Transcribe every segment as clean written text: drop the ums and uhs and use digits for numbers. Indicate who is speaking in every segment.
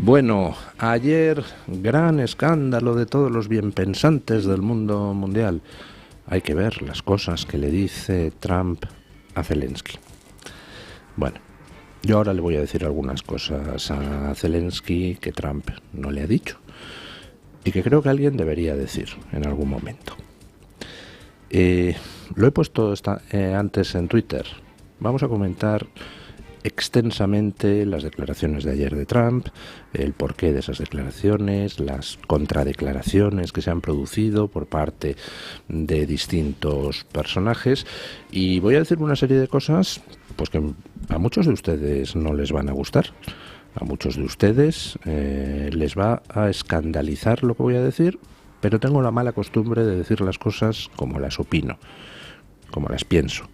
Speaker 1: Bueno, ayer gran escándalo de todos los bienpensantes del mundo mundial. Hay que ver las cosas que le dice Trump a Zelensky. Bueno, yo ahora le voy a decir algunas cosas a Zelensky que Trump no le ha dicho y que creo que alguien debería decir en algún momento. Lo he puesto antes en Twitter. Vamos a comentar extensamente las declaraciones de ayer de Trump, el porqué de esas declaraciones, las contradeclaraciones que se han producido por parte de distintos personajes, y voy a decir una serie de cosas pues que a muchos de ustedes no les van a gustar, a muchos de ustedes les va a escandalizar lo que voy a decir, pero tengo la mala costumbre de decir las cosas como las opino, como las pienso.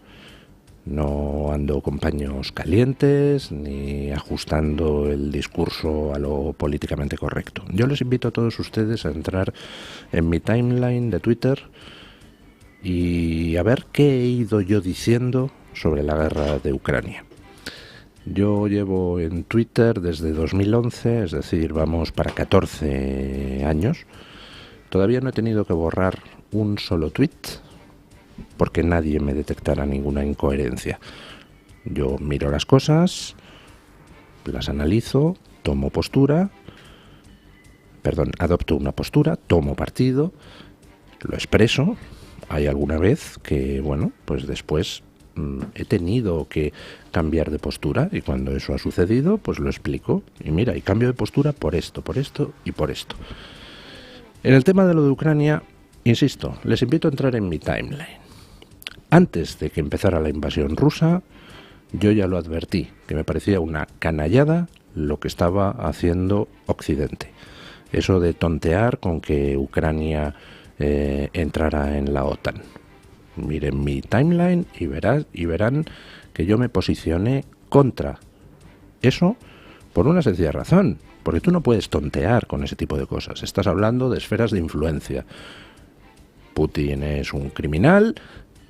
Speaker 1: No ando con paños calientes ni ajustando el discurso a lo políticamente correcto. Yo les invito a todos ustedes a entrar en mi timeline de Twitter y a ver qué he ido yo diciendo sobre la guerra de Ucrania. Yo llevo en Twitter desde 2011, es decir, vamos para 14 años. Todavía no he tenido que borrar un solo tweet porque nadie me detectará ninguna incoherencia. Yo miro las cosas, las analizo, adopto una postura, tomo partido, lo expreso. Hay alguna vez que, bueno, pues después he tenido que cambiar de postura, y cuando eso ha sucedido, pues lo explico. Y mira, y cambio de postura por esto y por esto. En el tema de lo de Ucrania, insisto, les invito a entrar en mi timeline. Antes de que empezara la invasión rusa, yo ya lo advertí, que me parecía una canallada lo que estaba haciendo Occidente. Eso de tontear con que Ucrania entrara en la OTAN. Miren mi timeline y verán que yo me posicioné contra eso por una sencilla razón. Porque tú no puedes tontear con ese tipo de cosas. Estás hablando de esferas de influencia. Putin es un criminal,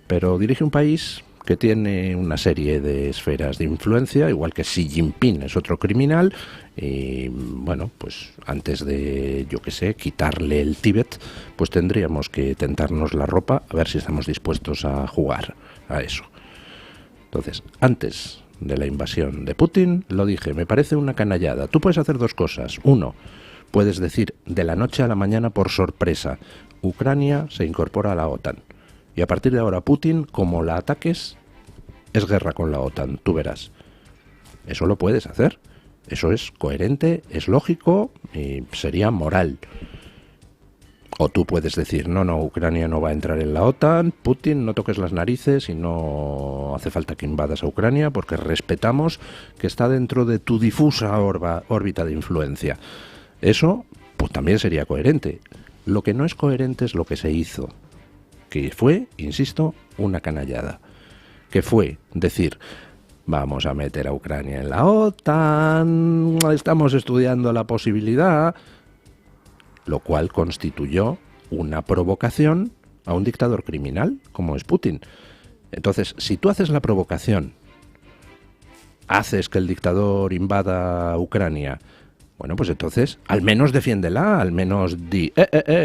Speaker 1: pero dirige un país que tiene una serie de esferas de influencia, igual que Xi Jinping es otro criminal, y bueno, pues antes de, yo qué sé, quitarle el Tíbet, pues tendríamos que tentarnos la ropa a ver si estamos dispuestos a jugar a eso. Entonces, antes de la invasión de Putin, lo dije, me parece una canallada. Tú puedes hacer dos cosas. Uno, puedes decir de la noche a la mañana por sorpresa, Ucrania se incorpora a la OTAN. Y a partir de ahora Putin, como la ataques, es guerra con la OTAN, tú verás. Eso lo puedes hacer. Eso es coherente, es lógico y sería moral. O tú puedes decir, no, Ucrania no va a entrar en la OTAN, Putin, no toques las narices y no hace falta que invadas a Ucrania porque respetamos que está dentro de tu difusa órbita de influencia. Eso, pues también sería coherente. Lo que no es coherente es lo que se hizo, que fue, insisto, una canallada, que fue decir, vamos a meter a Ucrania en la OTAN, estamos estudiando la posibilidad, lo cual constituyó una provocación a un dictador criminal como es Putin. Entonces, si tú haces la provocación, haces que el dictador invada Ucrania, bueno, pues entonces, al menos defiéndela, al menos di,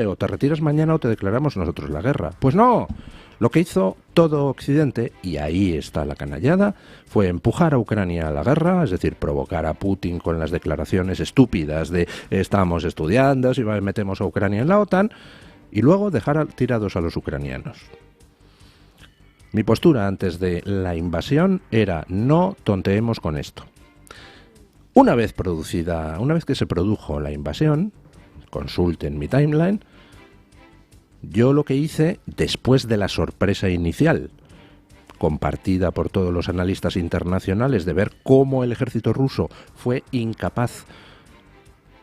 Speaker 1: o te retiras mañana o te declaramos nosotros la guerra. Pues no, lo que hizo todo Occidente, y ahí está la canallada, fue empujar a Ucrania a la guerra, es decir, provocar a Putin con las declaraciones estúpidas de estamos estudiando si metemos a Ucrania en la OTAN, y luego dejar tirados a los ucranianos. Mi postura antes de la invasión era no tonteemos con esto. Una vez que se produjo la invasión, consulten mi timeline, yo lo que hice después de la sorpresa inicial, compartida por todos los analistas internacionales, de ver cómo el ejército ruso fue incapaz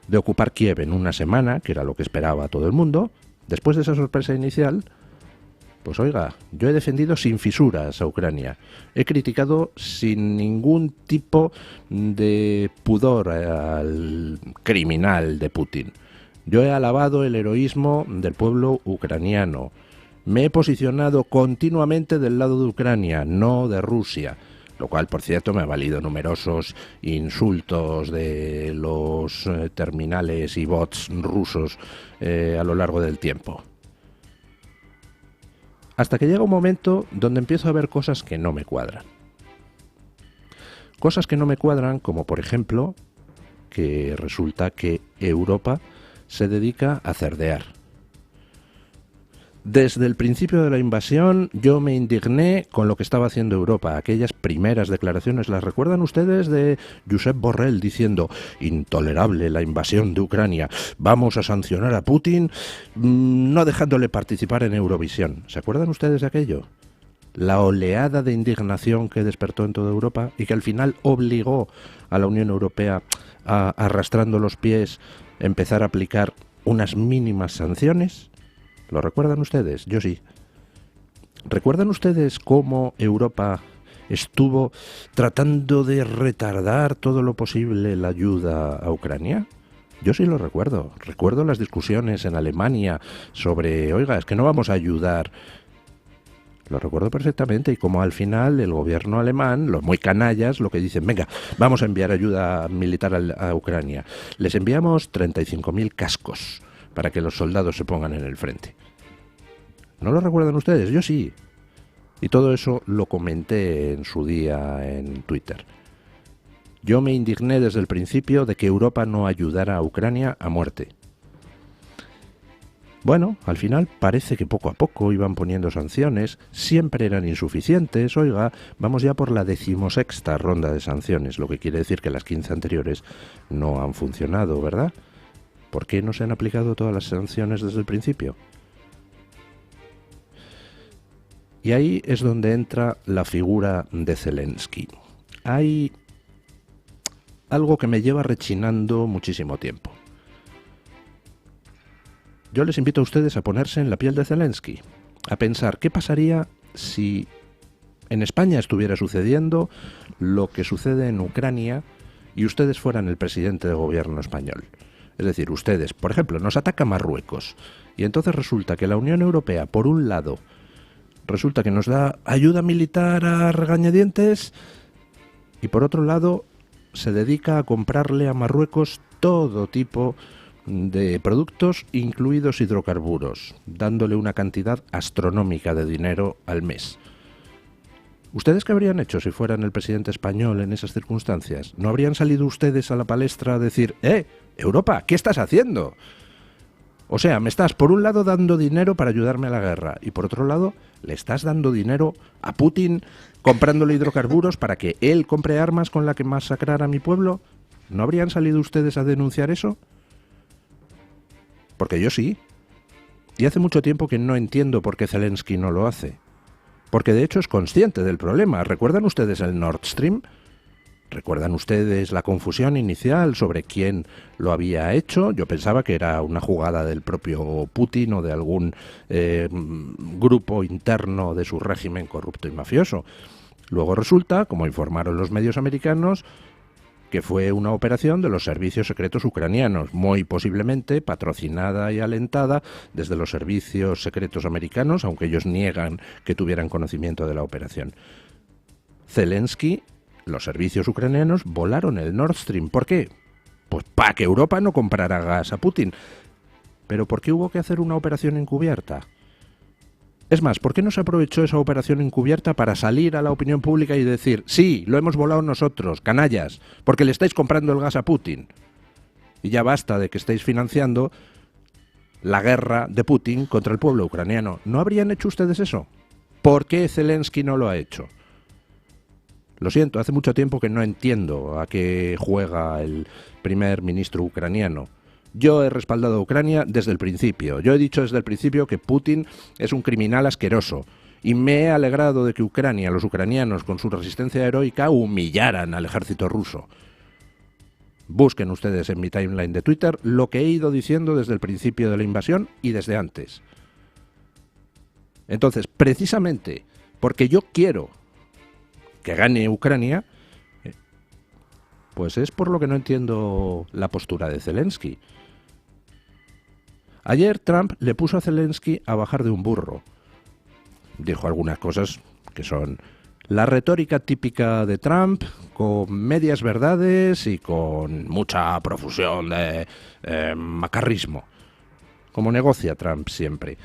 Speaker 1: de ocupar Kiev en una semana, que era lo que esperaba todo el mundo, después de esa sorpresa inicial, pues oiga, yo he defendido sin fisuras a Ucrania. He criticado sin ningún tipo de pudor al criminal de Putin. Yo he alabado el heroísmo del pueblo ucraniano. Me he posicionado continuamente del lado de Ucrania, no de Rusia. Lo cual, por cierto, me ha valido numerosos insultos de los terminales y bots rusos a lo largo del tiempo. Hasta que llega un momento donde empiezo a ver cosas que no me cuadran. Cosas que no me cuadran, como por ejemplo, que resulta que Europa se dedica a cerdear. Desde el principio de la invasión yo me indigné con lo que estaba haciendo Europa. Aquellas primeras declaraciones, ¿las recuerdan ustedes? De Josep Borrell diciendo: intolerable la invasión de Ucrania, vamos a sancionar a Putin no dejándole participar en Eurovisión. ¿Se acuerdan ustedes de aquello? La oleada de indignación que despertó en toda Europa y que al final obligó a la Unión Europea a, arrastrando los pies, empezar a aplicar unas mínimas sanciones. ¿Lo recuerdan ustedes? Yo sí. ¿Recuerdan ustedes cómo Europa estuvo tratando de retardar todo lo posible la ayuda a Ucrania? Yo sí lo recuerdo. Recuerdo las discusiones en Alemania sobre, oiga, es que no vamos a ayudar. Lo recuerdo perfectamente, y como al final el gobierno alemán, los muy canallas, lo que dicen: venga, vamos a enviar ayuda militar a Ucrania. Les enviamos 35.000 cascos para que los soldados se pongan en el frente. ¿No lo recuerdan ustedes? Yo sí. Y todo eso lo comenté en su día en Twitter. Yo me indigné desde el principio de que Europa no ayudara a Ucrania a muerte. Bueno, al final parece que poco a poco iban poniendo sanciones, siempre eran insuficientes. Oiga, vamos ya por la 16ª ronda de sanciones, lo que quiere decir que las 15 anteriores no han funcionado, ¿verdad? ¿Por qué no se han aplicado todas las sanciones desde el principio? Y ahí es donde entra la figura de Zelensky. Hay algo que me lleva rechinando muchísimo tiempo. Yo les invito a ustedes a ponerse en la piel de Zelensky, a pensar qué pasaría si en España estuviera sucediendo lo que sucede en Ucrania y ustedes fueran el presidente del gobierno español. Es decir, ustedes, por ejemplo, nos ataca Marruecos y entonces resulta que la Unión Europea, por un lado, resulta que nos da ayuda militar a regañadientes y por otro lado se dedica a comprarle a Marruecos todo tipo de productos, incluidos hidrocarburos, dándole una cantidad astronómica de dinero al mes. ¿Ustedes qué habrían hecho si fueran el presidente español en esas circunstancias? ¿No habrían salido ustedes a la palestra a decir: Europa, ¿qué estás haciendo? O sea, me estás por un lado dando dinero para ayudarme a la guerra y por otro lado le estás dando dinero a Putin comprándole hidrocarburos para que él compre armas con las que masacrar a mi pueblo? ¿No habrían salido ustedes a denunciar eso? Porque yo sí. Y hace mucho tiempo que no entiendo por qué Zelensky no lo hace. Porque de hecho es consciente del problema. ¿Recuerdan ustedes el Nord Stream? ¿Recuerdan ustedes la confusión inicial sobre quién lo había hecho? Yo pensaba que era una jugada del propio Putin o de algún grupo interno de su régimen corrupto y mafioso. Luego resulta, como informaron los medios americanos, que fue una operación de los servicios secretos ucranianos, muy posiblemente patrocinada y alentada desde los servicios secretos americanos, aunque ellos niegan que tuvieran conocimiento de la operación. Zelensky, los servicios ucranianos, volaron el Nord Stream. ¿Por qué? Pues para que Europa no comprara gas a Putin. ¿Pero por qué hubo que hacer una operación encubierta? Es más, ¿por qué no se aprovechó esa operación encubierta para salir a la opinión pública y decir: sí, lo hemos volado nosotros, canallas, porque le estáis comprando el gas a Putin? Y ya basta de que estáis financiando la guerra de Putin contra el pueblo ucraniano. ¿No habrían hecho ustedes eso? ¿Por qué Zelensky no lo ha hecho? Lo siento, hace mucho tiempo que no entiendo a qué juega el primer ministro ucraniano. Yo he respaldado a Ucrania desde el principio. Yo he dicho desde el principio que Putin es un criminal asqueroso. Y me he alegrado de que Ucrania, los ucranianos, con su resistencia heroica, humillaran al ejército ruso. Busquen ustedes en mi timeline de Twitter lo que he ido diciendo desde el principio de la invasión y desde antes. Entonces, precisamente porque yo quiero que gane Ucrania, pues es por lo que no entiendo la postura de Zelensky. Ayer Trump le puso a Zelensky a bajar de un burro. Dijo algunas cosas que son La retórica típica de Trump, con medias verdades y con mucha profusión de macarrismo, como negocia Trump siempre.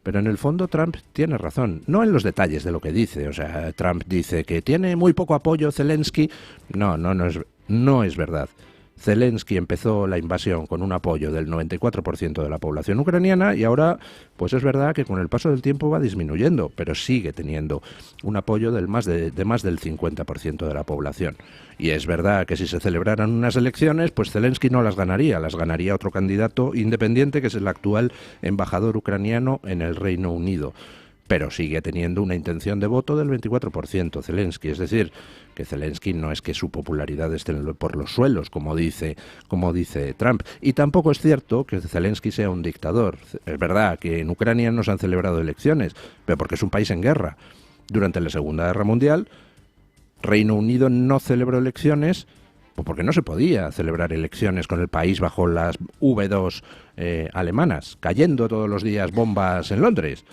Speaker 1: Pero en el fondo Trump tiene razón, no en los detalles de lo que dice. O sea, Trump dice que tiene muy poco apoyo Zelensky. No es verdad. Zelensky empezó la invasión con un apoyo del 94% de la población ucraniana y ahora, pues es verdad que con el paso del tiempo va disminuyendo, pero sigue teniendo un apoyo de más del 50% de la población. Y es verdad que si se celebraran unas elecciones, pues Zelensky no las ganaría otro candidato independiente que es el actual embajador ucraniano en el Reino Unido. Pero sigue teniendo una intención de voto del 24% Zelensky, es decir, que Zelensky no es que su popularidad esté por los suelos, como dice Trump. Y tampoco es cierto que Zelensky sea un dictador. Es verdad que en Ucrania no se han celebrado elecciones, pero porque es un país en guerra. Durante la Segunda Guerra Mundial, Reino Unido no celebró elecciones porque no se podía celebrar elecciones con el país bajo las V2 alemanas, cayendo todos los días bombas en Londres.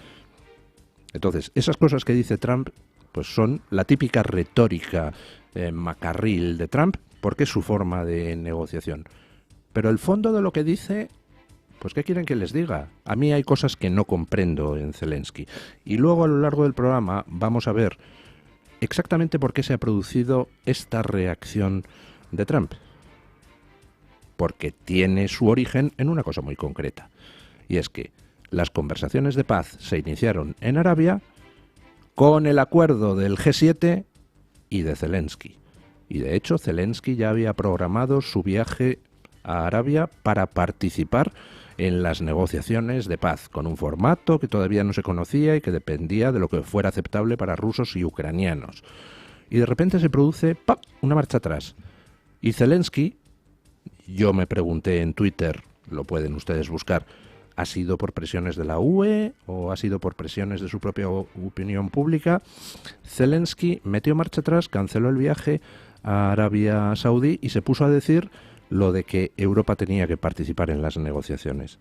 Speaker 1: Entonces, esas cosas que dice Trump pues son la típica retórica macarril de Trump, porque es su forma de negociación. Pero el fondo de lo que dice, pues ¿qué quieren que les diga? A mí hay cosas que no comprendo en Zelensky. Y luego a lo largo del programa vamos a ver exactamente por qué se ha producido esta reacción de Trump. Porque tiene su origen en una cosa muy concreta. Y es que las conversaciones de paz se iniciaron en Arabia con el acuerdo del G7 y de Zelensky. Y de hecho, Zelensky ya había programado su viaje a Arabia para participar en las negociaciones de paz, con un formato que todavía no se conocía y que dependía de lo que fuera aceptable para rusos y ucranianos. Y de repente se produce ¡pap!, una marcha atrás. Y Zelensky, yo me pregunté en Twitter, lo pueden ustedes buscar, ¿ha sido por presiones de la UE o ha sido por presiones de su propia opinión pública? Zelensky metió marcha atrás, canceló el viaje a Arabia Saudí y se puso a decir lo de que Europa tenía que participar en las negociaciones.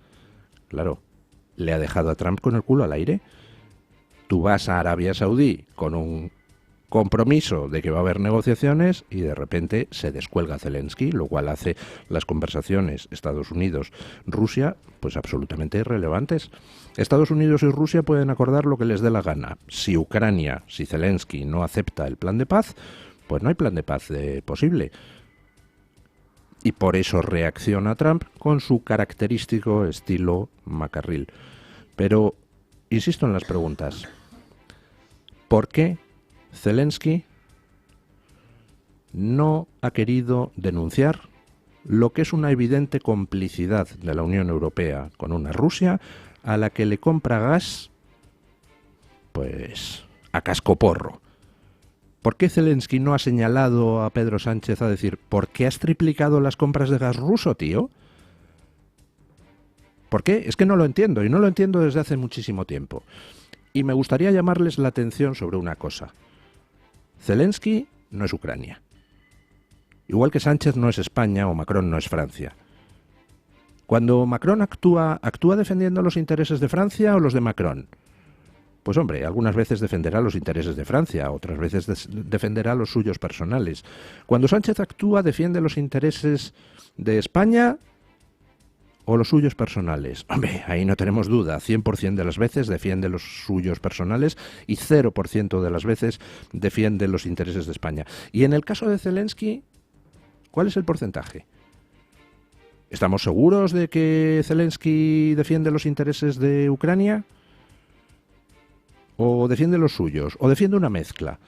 Speaker 1: Claro, le ha dejado a Trump con el culo al aire. Tú vas a Arabia Saudí con un compromiso de que va a haber negociaciones y de repente se descuelga Zelensky, lo cual hace las conversaciones Estados Unidos-Rusia pues absolutamente irrelevantes. Estados Unidos y Rusia pueden acordar lo que les dé la gana. Si Zelensky no acepta el plan de paz, pues no hay plan de paz posible. Y por eso reacciona Trump con su característico estilo macarril. Pero insisto en las preguntas. ¿Por qué Zelensky no ha querido denunciar lo que es una evidente complicidad de la Unión Europea con una Rusia a la que le compra gas, pues, a cascoporro? ¿Por qué Zelensky no ha señalado a Pedro Sánchez a decir, ¿por qué has triplicado las compras de gas ruso, tío? ¿Por qué? Es que no lo entiendo, y no lo entiendo desde hace muchísimo tiempo. Y me gustaría llamarles la atención sobre una cosa. Zelensky no es Ucrania. Igual que Sánchez no es España o Macron no es Francia. Cuando Macron actúa defendiendo los intereses de Francia o los de Macron. Pues hombre, algunas veces defenderá los intereses de Francia, otras veces defenderá los suyos personales. Cuando Sánchez actúa, defiende los intereses de España o los suyos personales. Hombre, ahí no tenemos duda, 100% de las veces defiende los suyos personales y 0% de las veces defiende los intereses de España. Y en el caso de Zelensky, ¿cuál es el porcentaje? ¿Estamos seguros de que Zelensky defiende los intereses de Ucrania? ¿O defiende los suyos? ¿O defiende una mezcla?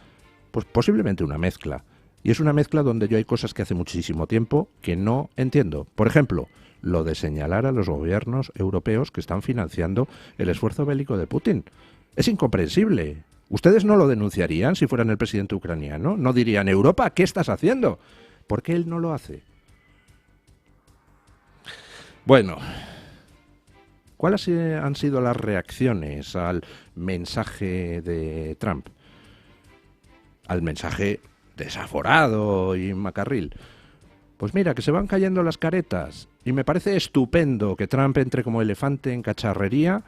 Speaker 1: Pues posiblemente una mezcla. Y es una mezcla donde yo hay cosas que hace muchísimo tiempo que no entiendo. Por ejemplo, lo de señalar a los gobiernos europeos que están financiando el esfuerzo bélico de Putin. Es incomprensible. ¿Ustedes no lo denunciarían si fueran el presidente ucraniano? ¿No dirían, Europa, ¿qué estás haciendo? ¿Por qué él no lo hace? Bueno, ¿cuáles han sido las reacciones al mensaje de Trump? Al mensaje desaforado y macarril. Pues mira, que se van cayendo las caretas. Y me parece estupendo que Trump entre como elefante en cacharrería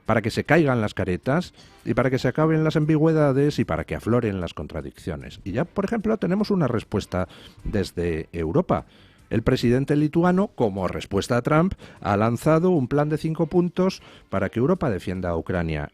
Speaker 1: para que se caigan las caretas y para que se acaben las ambigüedades y para que afloren las contradicciones. Y ya, por ejemplo, tenemos una respuesta desde Europa. El presidente lituano, como respuesta a Trump, ha lanzado un plan de 5 puntos para que Europa defienda a Ucrania.